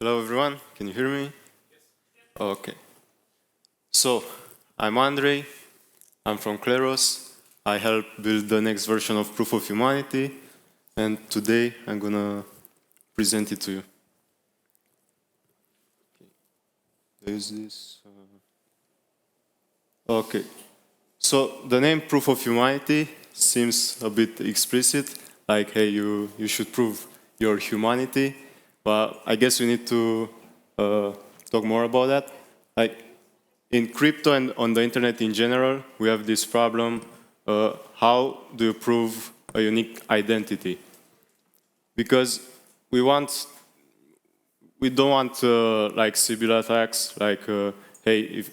Hello everyone, can you hear me? Okay. So, I'm Andrei, I'm from Kleros. I help build the next version of Proof of Humanity, and today I'm gonna present it to you. There's this. Okay. So the name Proof of Humanity seems a bit explicit, like, hey, you should prove your humanity, but I guess we need to talk more about that. Like, in crypto and on the internet in general, we have this problem, how do you prove a unique identity? Because we don't want like Sibyl attacks, like, hey,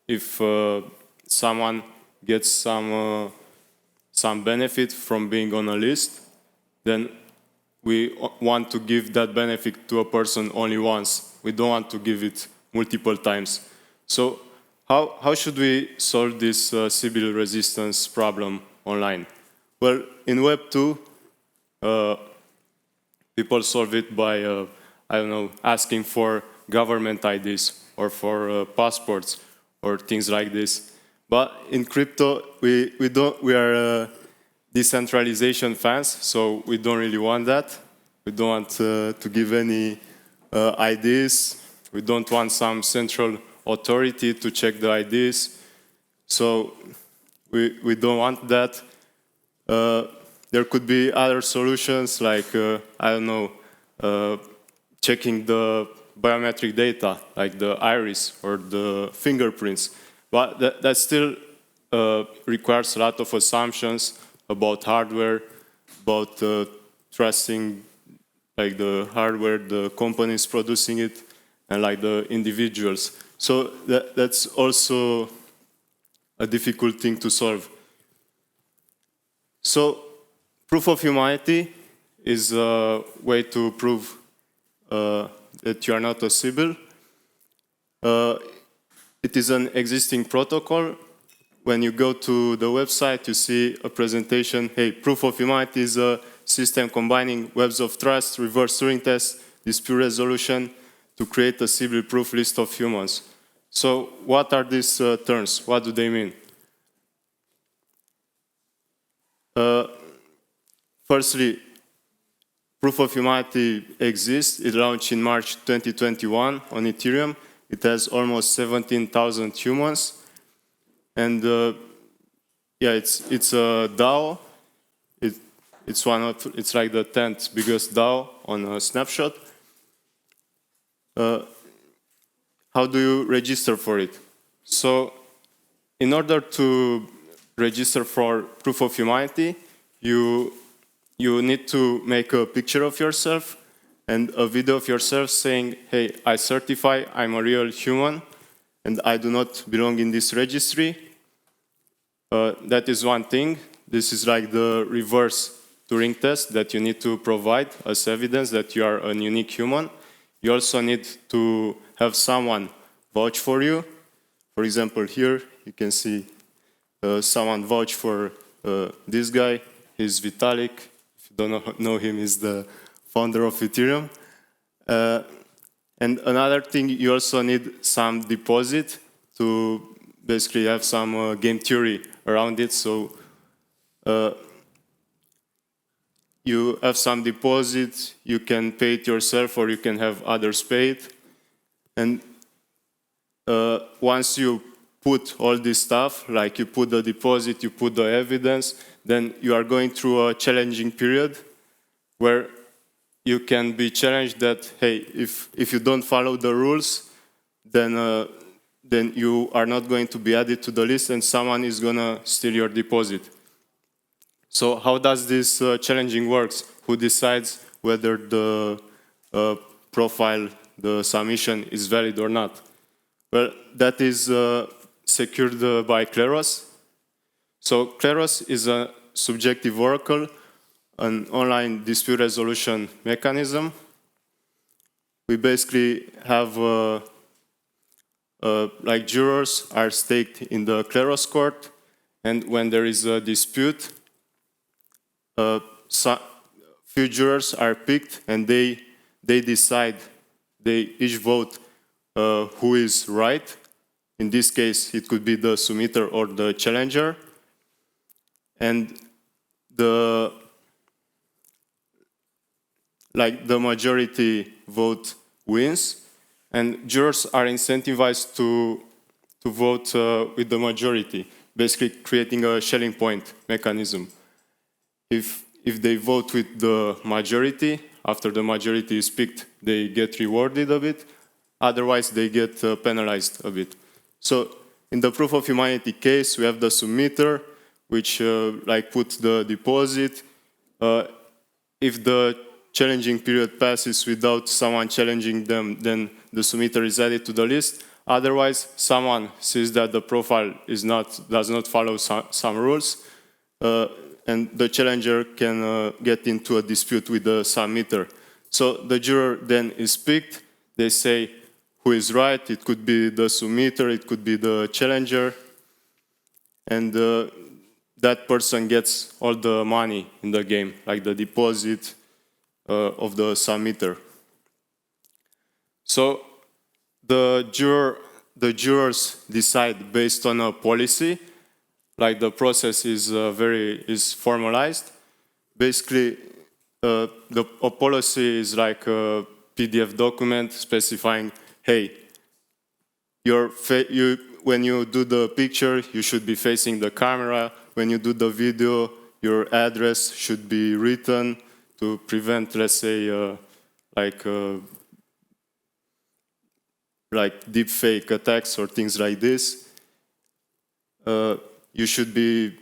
if someone gets some benefit from being on a list, then we want to give that benefit to a person only once. We don't want to give it multiple times. So how should we solve this Sibyl resistance problem online? Well, in Web 2, people solve it by, I don't know, asking for government IDs or for passports or things like this. But in crypto, we are decentralization fans, so we don't really want that. We don't want to give any IDs. We don't want some central authority to check the IDs. So we don't want that. There could be other solutions like, I don't know, checking the biometric data, like the iris or the fingerprints. But that still requires a lot of assumptions about hardware, about trusting like the hardware, the companies producing it, and like the individuals. So that's also a difficult thing to solve. So Proof of Humanity is a way to prove that you are not a Sibyl. It is an existing protocol. When you go to the website, you see a presentation, hey, Proof of Humanity is a system combining webs of trust, reverse Turing test, dispute resolution to create a Sibyl-proof list of humans. So what are these terms? What do they mean? Firstly, Proof of Humanity exists. It launched in March 2021 on Ethereum. It has almost 17,000 humans. And yeah, it's a DAO. It's like the 10th biggest DAO on a snapshot. How do you register for it? So in order to register for Proof of Humanity, you need to make a picture of yourself and a video of yourself saying, hey, I certify I'm a real human and I do not belong in this registry. That is one thing. This is like the reverse Turing test that you need to provide as evidence that you are a unique human. You also need to have someone vouch for you. For example, here you can see someone vouch for this guy. He's Vitalik. If you don't know him, he's the founder of Ethereum. And another thing, you also need some deposit to basically have some game theory around it. So you have some deposit, you can pay it yourself or you can have others pay it. And once you put all this stuff, like you put the deposit, you put the evidence, then you are going through a challenging period where you can be challenged that, hey, if you don't follow the rules, then you are not going to be added to the list and someone is going to steal your deposit. So how does this challenging works? Who decides whether the profile, the submission is valid or not? Well, that is secured by Kleros. So Kleros is a subjective oracle, an online dispute resolution mechanism. We basically have like jurors are staked in the Kleros court, and when there is a dispute, few jurors are picked and they decide they each vote who is right. In this case, it could be the submitter or the challenger. And the majority vote wins. And jurors are incentivized to vote with the majority, basically creating a shelling point mechanism. If they vote with the majority, after the majority is picked, they get rewarded a bit. Otherwise, they get penalized a bit. So in the proof of humanity case, we have the submitter, which puts the deposit. If the challenging period passes without someone challenging them, then the submitter is added to the list. Otherwise, someone sees that the profile does not follow some rules, and the challenger can get into a dispute with the submitter. So the juror then is picked. They say who is right. It could be the submitter, it could be the challenger, and that person gets all the money in the game, like the deposit of the submitter. So the jurors decide based on a policy, like the process is formalized. Basically, a policy is like a PDF document specifying, hey, when you do the picture, you should be facing the camera. When you do the video, your address should be written to prevent, let's say, deep fake attacks or things like this. You should be,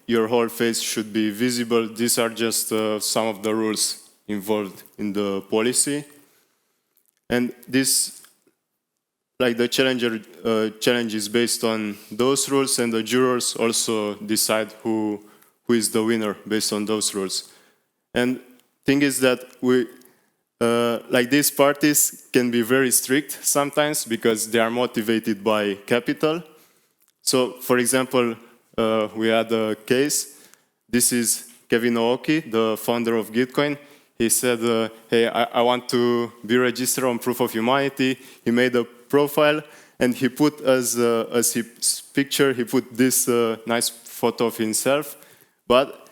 your whole face should be visible. These are just some of the rules involved in the policy. And this, the challenger challenge is based on those rules, and the jurors also decide who is the winner based on those rules. And thing is that these parties can be very strict sometimes because they are motivated by capital. So, for example, we had a case. This is Kevin Aoki, the founder of Gitcoin. He said, hey, I want to be registered on Proof of Humanity. He made a profile, and he put as his picture, he put this nice photo of himself. But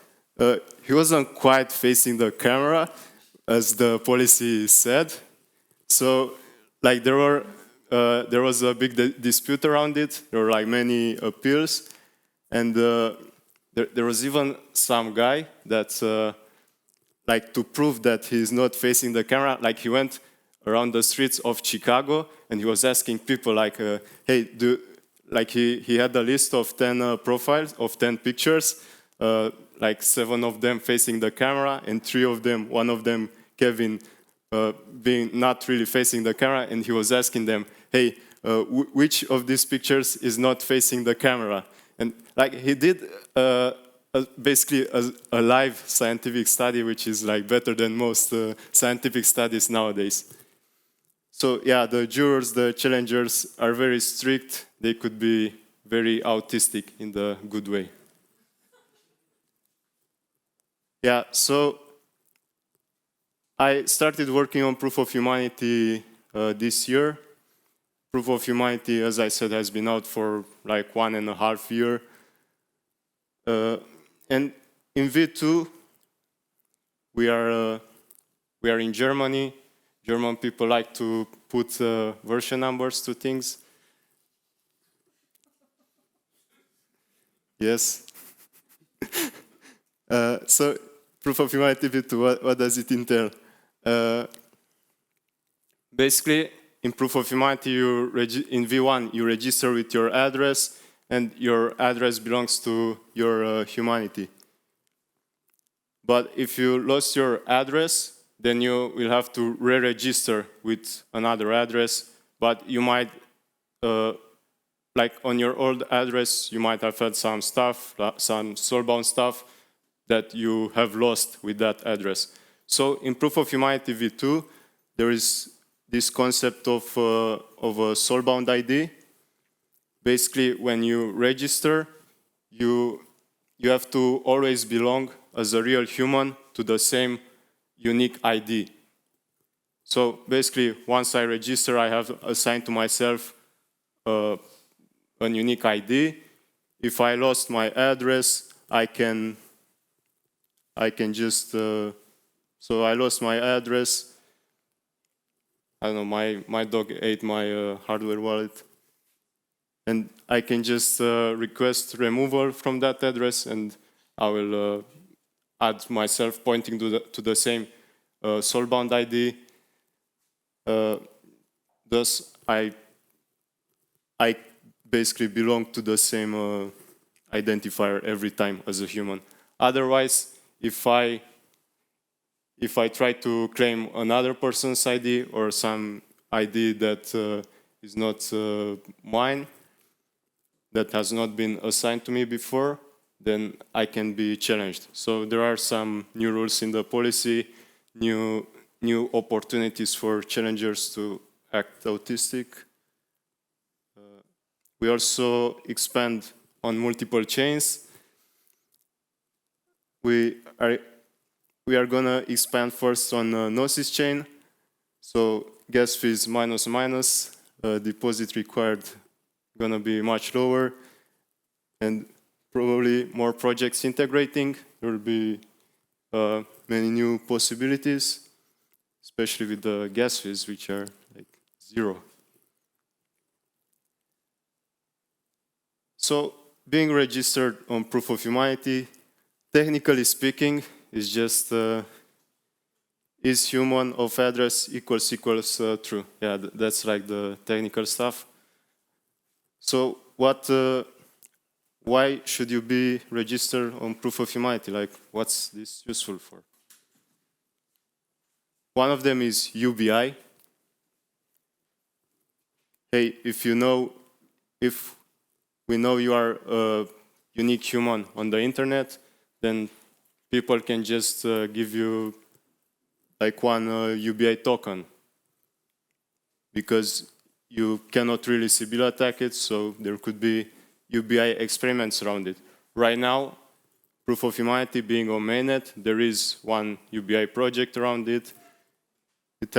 he wasn't quite facing the camera, as the policy said. So, there was a big dispute around it. There were many appeals, and there was even some guy that, to prove that he's not facing the camera, he went around the streets of Chicago, and he was asking people, hey, he had a list of 10 profiles, of 10 pictures, 7 of them facing the camera, and 3 of them, one of them, Kevin, being not really facing the camera, and he was asking them, hey, which of these pictures is not facing the camera? And he did basically a live scientific study, which is better than most scientific studies nowadays. So yeah, the jurors, the challengers are very strict. They could be very autistic in the good way. Yeah, so I started working on Proof of Humanity this year. Proof of Humanity, as I said, has been out for 1.5 years. And in V2, we are in Germany. German people like to put version numbers to things. Yes. So, Proof of Humanity V2, what does it entail? Basically, in Proof of Humanity, in V1, you register with your address, and your address belongs to your humanity. But if you lost your address, then you will have to re-register with another address. But you might, on your old address, you might have had some stuff, some soulbound stuff that you have lost with that address. So in Proof of Humanity V2, there is this concept of a soulbound ID. Basically, when you register, you have to always belong as a real human to the same unique ID. So basically, once I register, I have assigned to myself a unique ID. If I lost my address, I can just, so I lost my address. I don't know, my dog ate my hardware wallet. And I can just request removal from that address, and I will add myself pointing to the same soulbound ID. Thus, I basically belong to the same identifier every time as a human. Otherwise, if I try to claim another person's ID or some ID that is not mine, that has not been assigned to me before, then I can be challenged. So there are some new rules in the policy, new opportunities for challengers to act autistic. We also expand on multiple chains. We are gonna expand first on Gnosis chain. So gas fees minus minus, deposit required gonna be much lower, and probably more projects integrating. There will be many new possibilities, especially with the gas fees, which are like 0. So being registered on Proof of Humanity, technically speaking, is just is human of address equals true. Yeah, that's like the technical stuff. So why should you be registered on Proof of Humanity? Like, what's this useful for? One of them is UBI. Hey, if we know you are a unique human on the internet, then people can just give you like one UBI token, because you cannot really Sibyl attack it, so there could be UBI experiments around it. Right now, Proof of Humanity being on mainnet, there is one UBI project around it. It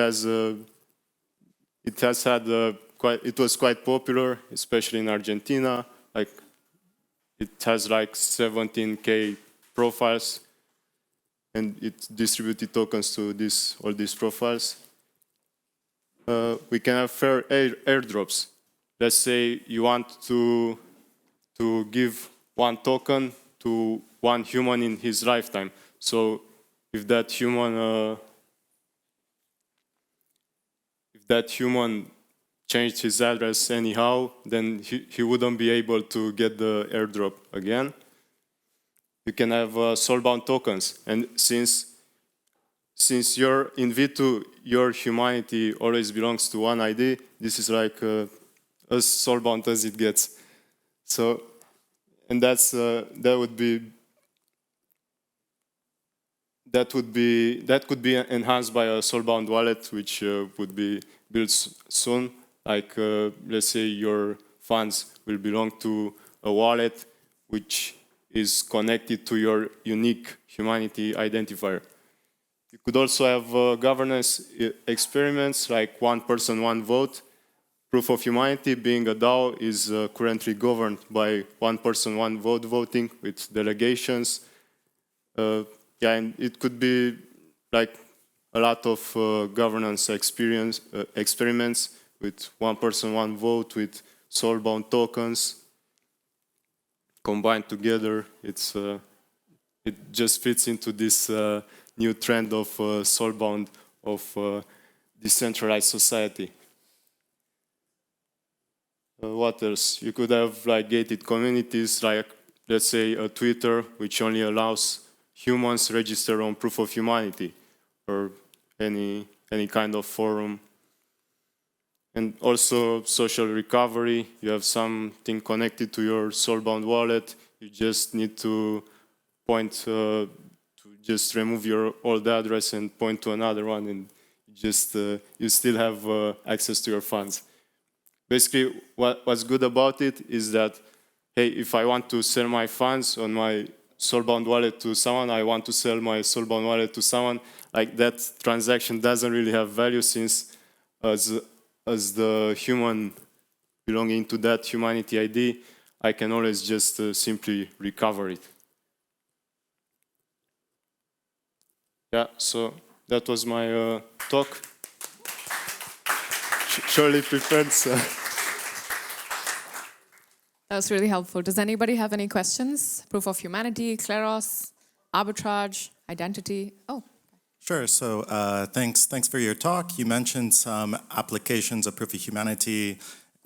was quite popular, especially in Argentina. Like, it has like 17K profiles, and it distributed tokens to all these profiles. We can have fair airdrops. Let's say you want to give one token to one human in his lifetime. So if that human changed his address anyhow, then he wouldn't be able to get the airdrop again. You can have soulbound tokens, and since in V2 your humanity always belongs to one ID, this is like as soulbound as it gets. So, and that could be enhanced by a soulbound wallet, which would be built soon. Like, let's say your funds will belong to a wallet which is connected to your unique humanity identifier. You could also have governance experiments, like one person, one vote. Proof of Humanity, being a DAO, is currently governed by one person, one vote voting with delegations. Yeah, and it could be like a lot of governance experiments with one person, one vote, with soulbound tokens combined together. It just fits into this new trend of soulbound, of decentralized society. What else? You could have like gated communities, like let's say a Twitter, which only allows humans register on Proof of Humanity, or any kind of forum. And also social recovery. You have something connected to your soulbound wallet. You just need to point to just remove your old address and point to another one, and just you still have access to your funds. Basically, what's good about it is that, hey, if I want to sell my funds on my soulbound wallet to someone, I want to sell my soulbound wallet to someone, like that transaction doesn't really have value, since as the human belonging to that humanity ID, I can always just simply recover it. Yeah, so that was my talk. Surely prepared. So. That was really helpful. Does anybody have any questions? Proof of humanity, Kleros, arbitrage, identity? Oh. Sure. So thanks for your talk. You mentioned some applications of proof of humanity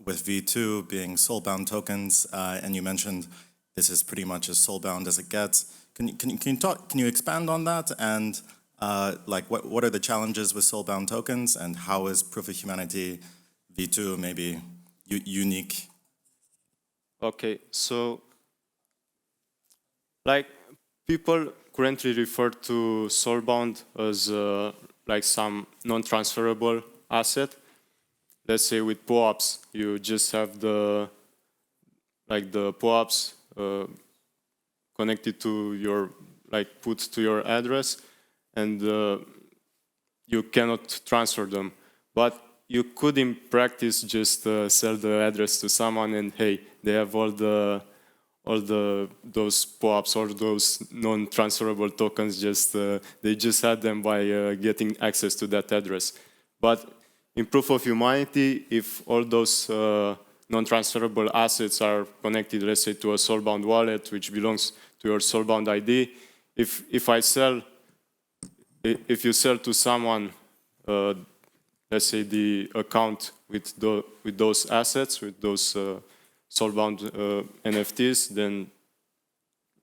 with V2 being soulbound tokens, and you mentioned this is pretty much as soulbound as it gets. Can you expand on that, and like what are the challenges with soulbound tokens, and how is proof of humanity V2 maybe unique? Okay, so like people currently refer to soulbound as like some non-transferable asset. Let's say with POAPs, you just have the POAPs connected to your, like put to your address, and you cannot transfer them. But you could in practice just sell the address to someone, and hey, they have all those POAPs, all those non-transferable tokens. They just had them by getting access to that address. But in proof of humanity, if all those non-transferable assets are connected, let's say, to a soulbound wallet, which belongs to your soulbound ID, if you sell to someone, let's say, the account with those assets, with those soulbound NFTs, then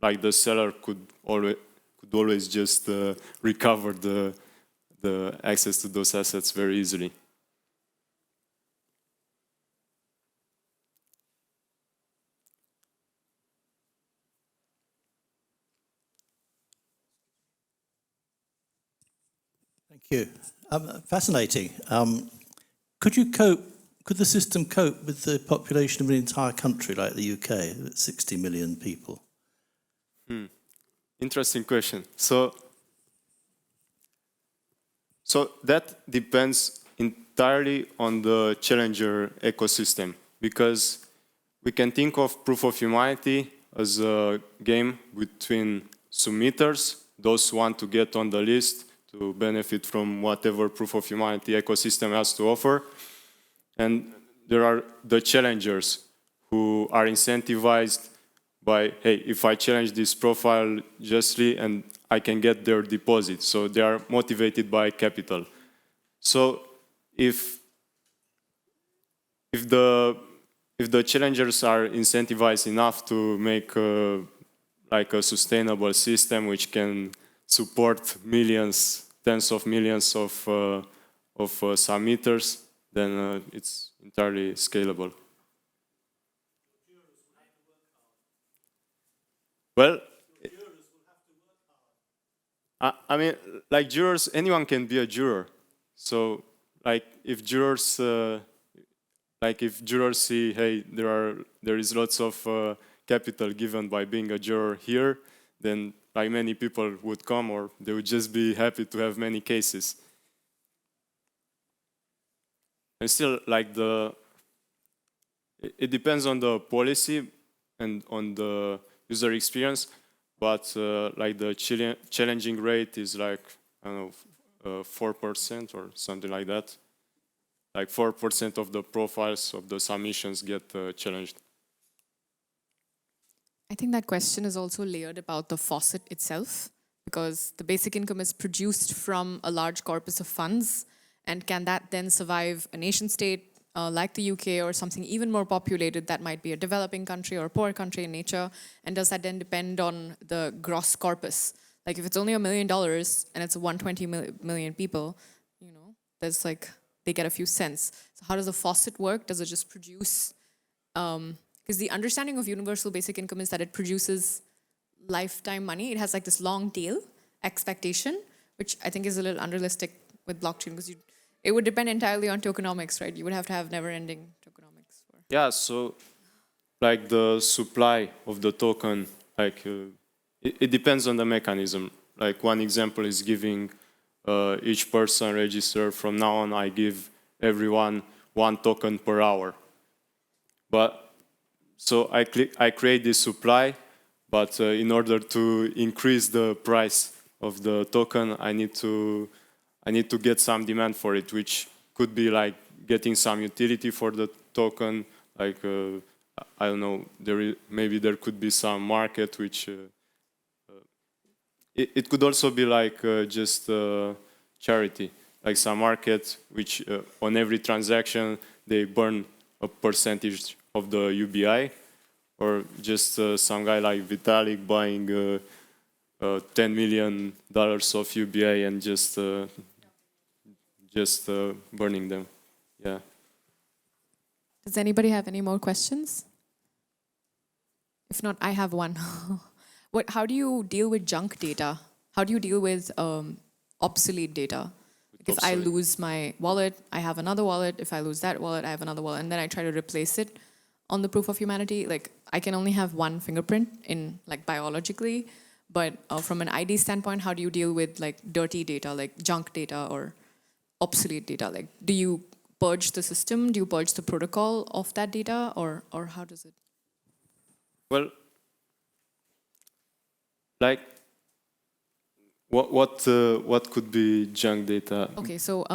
like the seller could always just recover the access to those assets very easily. Thank you. Fascinating. Could the system cope with the population of an entire country like the UK, 60 million people? Interesting question. So that depends entirely on the challenger ecosystem, because we can think of proof of humanity as a game between submitters, those who want to get on the list to benefit from whatever proof of humanity ecosystem has to offer. And there are the challengers who are incentivized by, hey, if I challenge this profile justly, and I can get their deposit. So they are motivated by capital. So if the challengers are incentivized enough to make like a sustainable system which can support millions, tens of millions of submitters, then it's entirely scalable. Well, I mean, like jurors, anyone can be a juror. So, like, if jurors see, hey, there is lots of capital given by being a juror here, then like many people would come, or they would just be happy to have many cases. And still, like it depends on the policy and on the user experience, but like the challenging rate is like, I don't know, 4% or something like that. Like 4% of the profiles of the submissions get challenged. I think that question is also layered about the faucet itself, because the basic income is produced from a large corpus of funds, and can that then survive a nation state like the UK or something even more populated that might be a developing country or a poor country in nature, and does that then depend on the gross corpus? Like if it's only $1 million and it's 120 million people, you know, there's like, they get a few cents. So how does the faucet work? Does it just produce, because the understanding of universal basic income is that it produces lifetime money. It has like this long tail expectation, which I think is a little unrealistic with blockchain, because it would depend entirely on tokenomics, right? You would have to have never-ending tokenomics. Yeah, so like the supply of the token, like it depends on the mechanism. Like one example is giving each person registered. From now on, I give everyone 1 token per hour. But so I create this supply, but in order to increase the price of the token, I need to get some demand for it, which could be like getting some utility for the token, like I don't know, maybe there could be some market which it could also be like just charity, like some market which on every transaction they burn a percentage of the UBI, or just some guy like Vitalik buying $10 million of UBI and just burning them. Yeah. Does anybody have any more questions? If not, I have one. How do you deal with junk data? How do you deal with obsolete data? If I lose my wallet, I have another wallet. If I lose that wallet, I have another wallet. And then I try to replace it on the proof of humanity. Like, I can only have one fingerprint in, like, biologically. But from an ID standpoint, how do you deal with, like, dirty data, like junk data or obsolete data? Like, do you purge the system? Do you purge the protocol of that data? Or how does it? Well, like, what could be junk data? Okay, so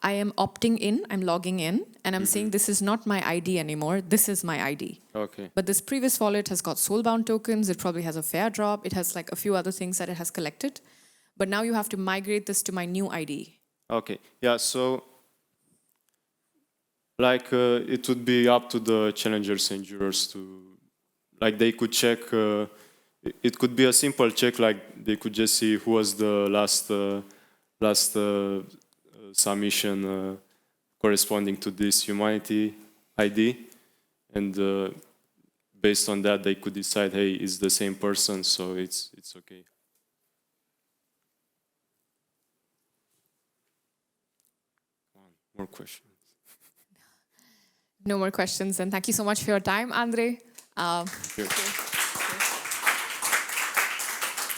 I am opting in, I'm logging in, and I'm saying this is not my ID anymore, this is my ID. Okay. But this previous wallet has got soulbound tokens, it probably has a fair drop, it has like a few other things that it has collected. But now you have to migrate this to my new ID. Okay, yeah, so like it would be up to the challengers and jurors to, like they could check, it could be a simple check, like they could just see who was the last submission corresponding to this humanity ID, and based on that they could decide, hey, it's the same person, so it's okay. More questions? No more questions, and thank you so much for your time, Andrei. Thank you.